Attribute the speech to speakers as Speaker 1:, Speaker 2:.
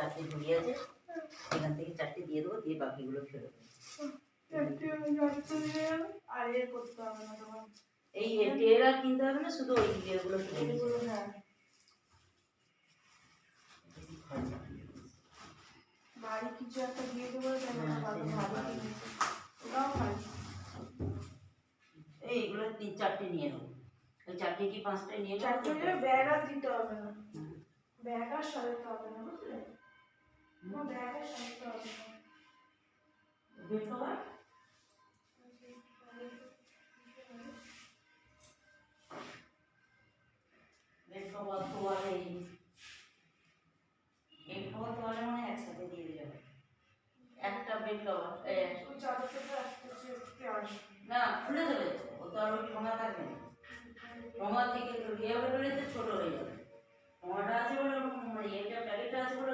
Speaker 1: চারটে ঝুড়ি আছে, এখান থেকে চারটে দিয়ে দেবো, দিয়ে বাকিগুলো ফেরত এই টের আর কিনতে হবে না, শুধু ওই ইয়েগুলো কিনে
Speaker 2: বাড়ি কিছু একটা দিয়ে দেবো,
Speaker 1: এইগুলো 3-4টে নিয়ে নেবো, ওই 4টে কি 5টে নিয়ে নেবো।
Speaker 2: 4টে ব্যাগ আর দিতে হবে না, ব্যাগ আর সাজাতে হবে না, বুঝলে? ব্যাগ আর সাজাতে হবে না।
Speaker 1: বের কভার তোয়ালে, বেড কভার তোয়ালে মানে একসাথে দিয়ে দিলে হবে। একটা বেড কভার না খুলে দেবে, ও তো আর ঠোঙা থাকবে না, ঠোঙা থেকে ইয়ে হয়ে গেলে তো ছোট হয়ে যাবে। ঠোঙাটা আছে বলে, এটা প্যাকেটটা আছে বলে